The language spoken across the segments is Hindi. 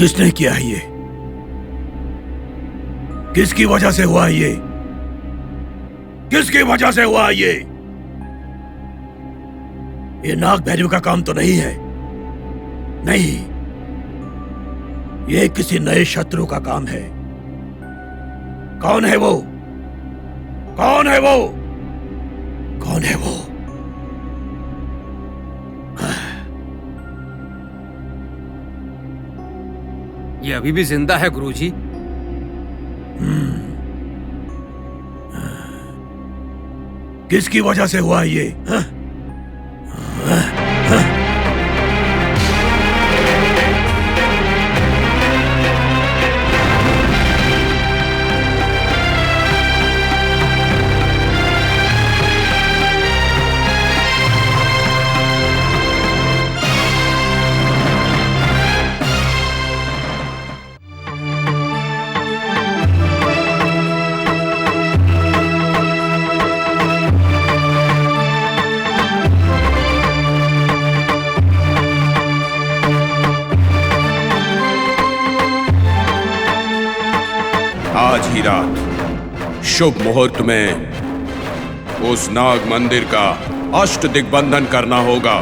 किसने किया है ये? किसकी वजह से हुआ है ये? किसकी वजह से हुआ है ये? ये नाग भैरव का काम तो नहीं है। नहीं, ये किसी नए शत्रु का काम है। कौन है वो? कौन है वो? कौन है वो? ये अभी भी जिंदा है गुरुजी। किसकी वजह से हुआ ये? आज ही रात शुभ मुहूर्त में उस नाग मंदिर का अष्ट दिग्बंधन करना होगा।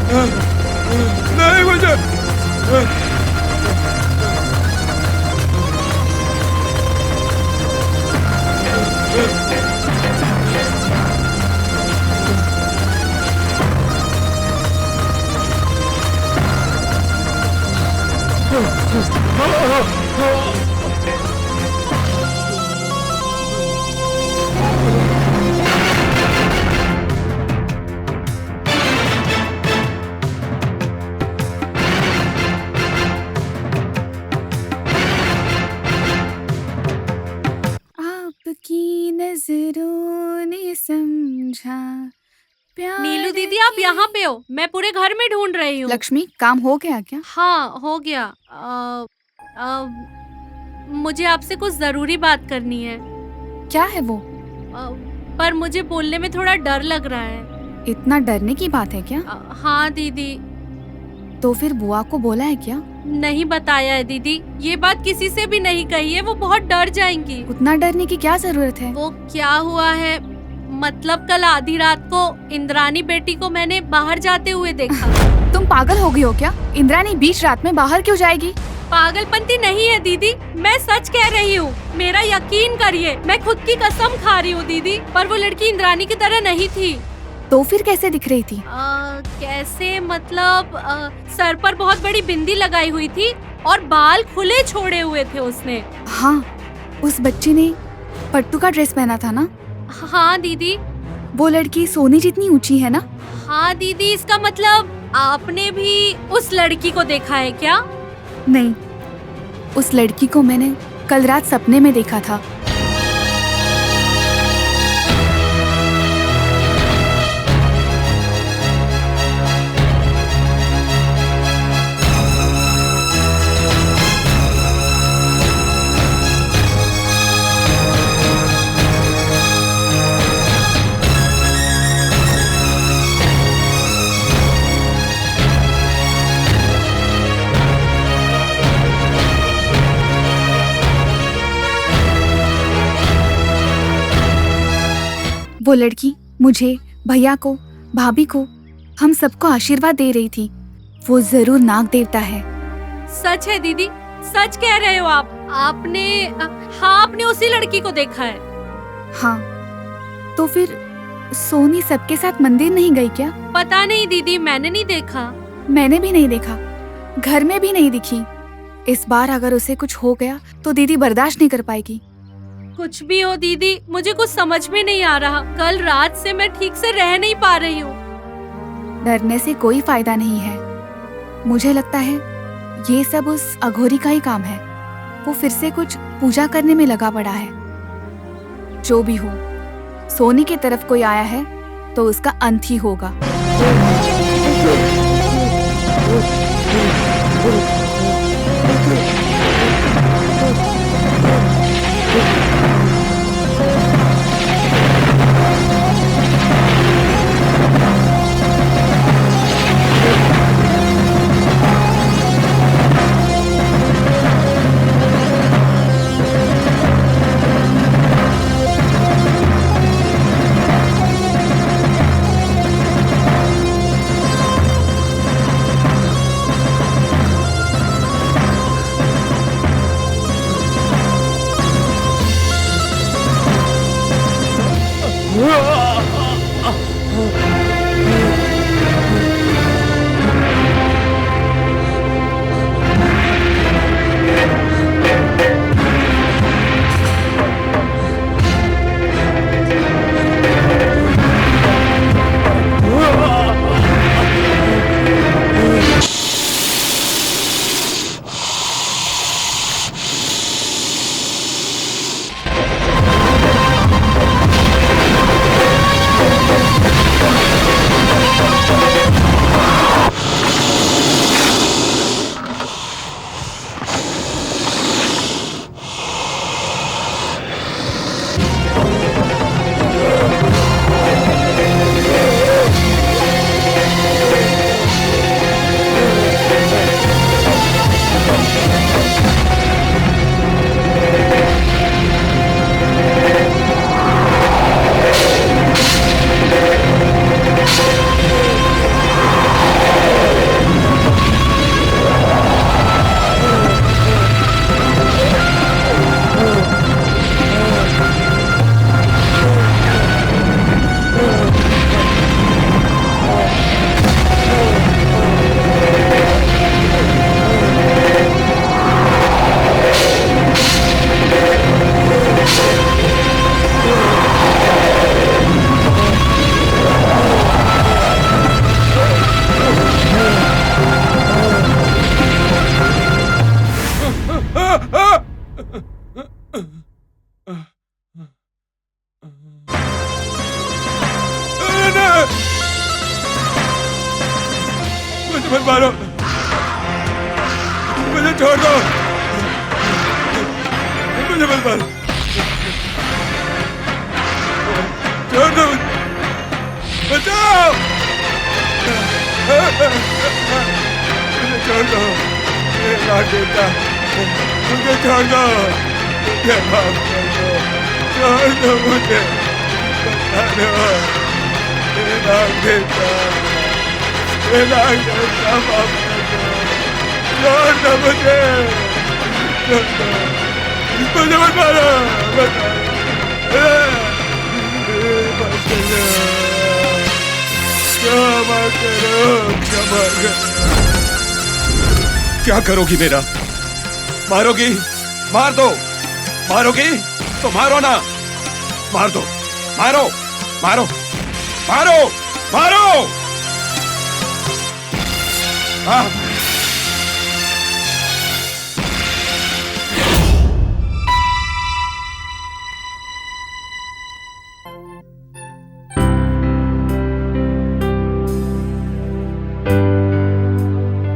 नहीं मुझे। आपकी नजरों ने समझा प्यार नीलू दीदी आप यहाँ पे हो, मैं पूरे घर में ढूंढ रही हूँ। लक्ष्मी, काम हो गया क्या? हाँ हो गया। मुझे आपसे कुछ जरूरी बात करनी है। क्या है वो? पर मुझे बोलने में थोड़ा डर लग रहा है। इतना डरने की बात है क्या? हाँ दीदी। तो फिर बुआ को बोला है क्या? नहीं बताया है दीदी, ये बात किसी से भी नहीं कही है, वो बहुत डर जाएंगी। उतना डरने की क्या जरूरत है? वो क्या हुआ है, मतलब कल आधी रात को इंद्रानी बेटी को मैंने बाहर जाते हुए देखा। तुम पागल हो गई हो क्या? इंद्रानी बीच रात में बाहर क्यों जाएगी? पागलपंती नहीं है दीदी, मैं सच कह रही हूँ, मेरा यकीन करिए, मैं खुद की कसम खा रही हूँ दीदी। पर वो लड़की इंद्रानी की तरह नहीं थी। तो फिर कैसे दिख रही थी? कैसे मतलब सर पर बहुत बड़ी बिंदी लगाई हुई थी और बाल खुले छोड़े हुए थे उसने। हाँ, उस बच्ची ने पट्टू का ड्रेस पहना था ना? हाँ दीदी। वो लड़की सोनी जितनी ऊंची है ना? हाँ दीदी, इसका मतलब आपने भी उस लड़की को देखा है क्या? नहीं, उस लड़की को मैंने कल रात सपने में देखा था। वो लड़की मुझे, भैया को, भाभी को, हम सबको आशीर्वाद दे रही थी। वो जरूर नाग देवता है। सच है दीदी, सच कह रहे हो आप। आपने हाँ, आपने उसी लड़की को देखा है। हाँ, तो फिर सोनी सबके साथ मंदिर नहीं गई क्या? पता नहीं दीदी, मैंने नहीं देखा। मैंने भी नहीं देखा, घर में भी नहीं दिखी। इस बार अगर उसे कुछ हो गया तो दीदी बर्दाश्त नहीं कर पाएगी। कुछ भी हो दीदी, मुझे कुछ समझ में नहीं आ रहा। कल रात से मैं ठीक से रह नहीं पा रही हूँ। डरने से कोई फायदा नहीं है। मुझे लगता है ये सब उस अघोरी का ही काम है। वो फिर से कुछ पूजा करने में लगा पड़ा है। जो भी हो, सोनी की तरफ कोई आया है तो उसका अंत ही होगा। मत मारो, मुझे छोड़ दो, मुझे मत मारो, छोड़ दो, बचाओ, मुझे छोड़ दो, नाग देवता, मुझे छोड़ दो, मुझे माफ कर दो, छोड़ दो मुझे, बचा दो, नाग देवता, नाग देवता माफ कर दो, छोड़ दो मुझे, छोड़ दो, मुझे मत मारो, बचा दो, क्षमा करो, क्षमा करो। क्या करोगी मेरा? मारोगी? मार दो। मारोगी तो मारो ना, मार दो, मारो, मारो, मारो, मारो। हाँ,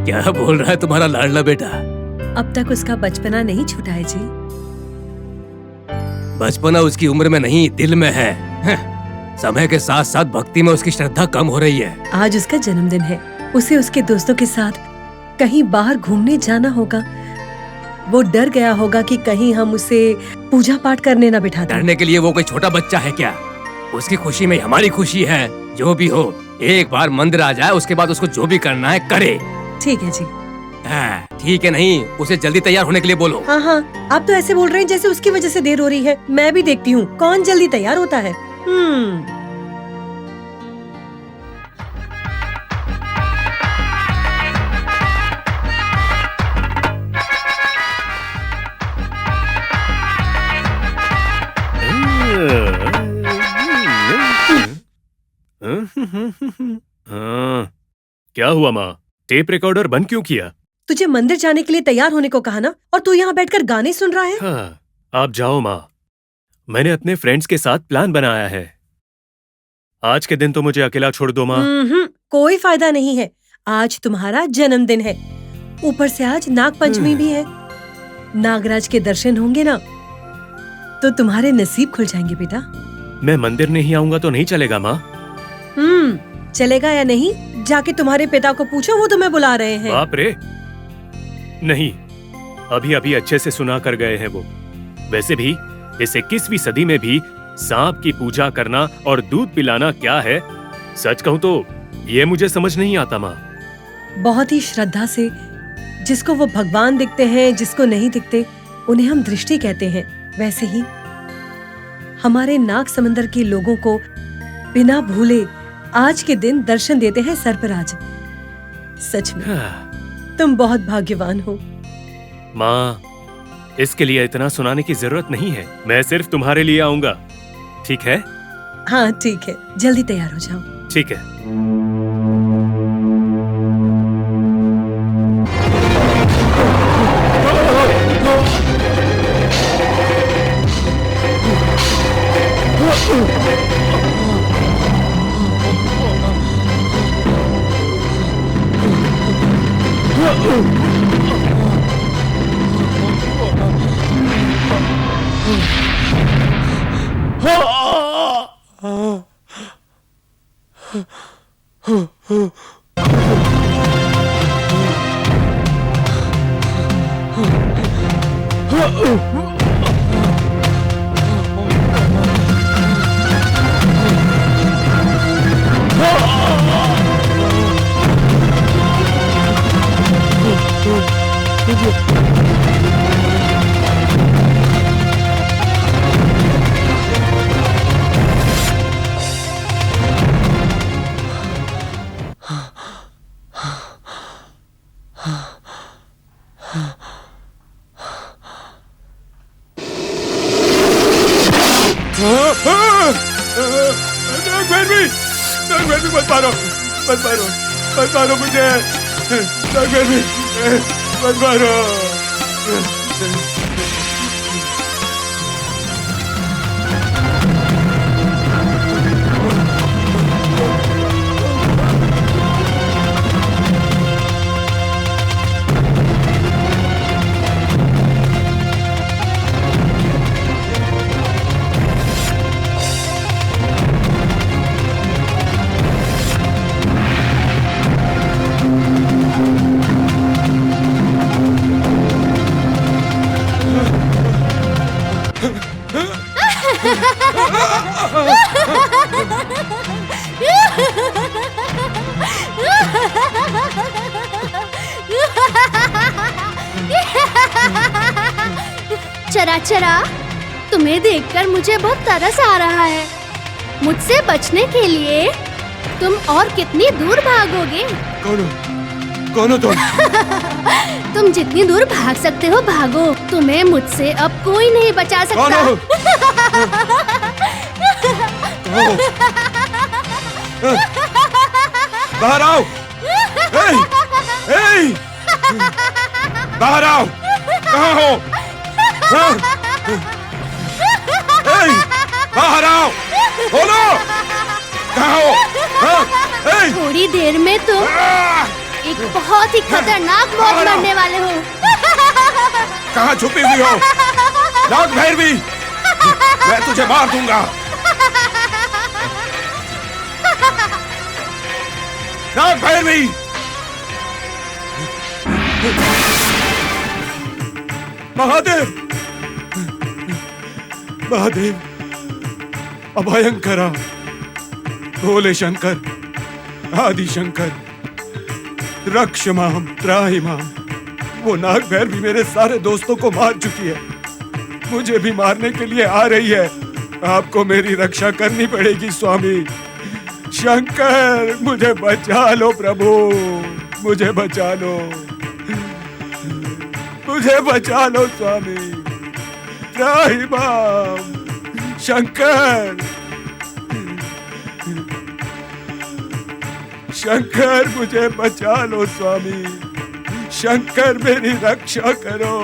क्या बोल रहा है तुम्हारा लाडला बेटा? अब तक उसका बचपना नहीं छूटा है जी। बचपना उसकी उम्र में नहीं, दिल में है। समय के साथ साथ भक्ति में उसकी श्रद्धा कम हो रही है। आज उसका जन्मदिन है, उसे उसके दोस्तों के साथ कहीं बाहर घूमने जाना होगा। वो डर गया होगा कि कहीं हम उसे पूजा पाठ करने न बिठा दें। डरने के लिए वो कोई छोटा बच्चा है क्या? उसकी खुशी में हमारी खुशी है। जो भी हो, एक बार मंदिर आ जाए, उसके बाद उसको जो भी करना है करे। ठीक है जी। ठीक है, नहीं उसे जल्दी तैयार होने के लिए बोलो। हाँ हाँ, आप तो ऐसे बोल रहे हैं जैसे उसकी वजह से देर हो रही है। मैं भी देखती हूँ कौन जल्दी तैयार होता है। क्या हुआ माँ? टेप रिकॉर्डर बंद क्यों किया? तुझे मंदिर जाने के लिए तैयार होने को कहा ना, और तू यहाँ बैठकर गाने सुन रहा है। हाँ, आप जाओ माँ। मैंने अपने फ्रेंड्स के साथ प्लान बनाया है। आज के दिन तो मुझे अकेला छोड़ दो माँ। कोई फायदा नहीं है। आज तुम्हारा जन्मदिन है, ऊपर से आज नाग पंचमी भी है। नागराज के दर्शन होंगे ना तो तुम्हारे नसीब खुल जाएंगे बेटा। मैं मंदिर नहीं आऊंगा तो नहीं चलेगा माँ? चलेगा या नहीं, जाके तुम्हारे पिता को पूछो, वो तुम्हें बुला रहे हैं। बाप रे, नहीं, अभी अभी अच्छे से सुना कर गए हैं वो। वैसे भी इस 21वीं सदी में भी सांप की पूजा करना और दूध पिलाना क्या है? सच कहूँ तो ये मुझे समझ नहीं आता माँ। बहुत ही श्रद्धा से जिसको वो भगवान दिखते हैं, जिसको नहीं दिखते उन्हें हम दृष्टि कहते हैं। वैसे ही हमारे नाग समंदर के लोगों को बिना भूले आज के दिन दर्शन देते हैं सर्पराज। सच में तुम बहुत भाग्यवान हो माँ। इसके लिए इतना सुनाने की जरूरत नहीं है। मैं सिर्फ तुम्हारे लिए आऊंगा, ठीक है? हाँ ठीक है, जल्दी तैयार हो जाओ। ठीक है। मत मारो मुझे, मत मारो। चराचरा, तुम्हें देखकर मुझे बहुत तरस आ रहा है। मुझसे बचने के लिए तुम और कितनी दूर भागोगे? कौन हो तुम? तुम जितनी दूर भाग सकते हो भागो। तुम्हें मुझसे अब कोई नहीं बचा सकता। कौन हो? बाहर आओ! ए! बाहर आओ! कहाँ हो? हाँ? बाहर आओ! बोलो! कहाँ हो? हाँ? थोड़ी देर में तुम एक बहुत ही खतरनाक मौत मरने वाले हो। कहाँ छुपी हुई हो? नाग भैरवी! मैं तुझे मार दूंगा। नाग भैरवी! महादेव! महादेव! अभयंकरा! भोले शंकर, आदि शंकर, रक्ष माम त्राहि माम। वो नाग भैरवी मेरे सारे दोस्तों को मार चुकी है, मुझे भी मारने के लिए आ रही है। आपको मेरी रक्षा करनी पड़ेगी स्वामी। शंकर, मुझे बचा लो प्रभु, मुझे बचा लो, मुझे बचा लो स्वामी। त्राहि माम। शंकर, शंकर, मुझे बचा लो स्वामी। शंकर, मेरी रक्षा करो।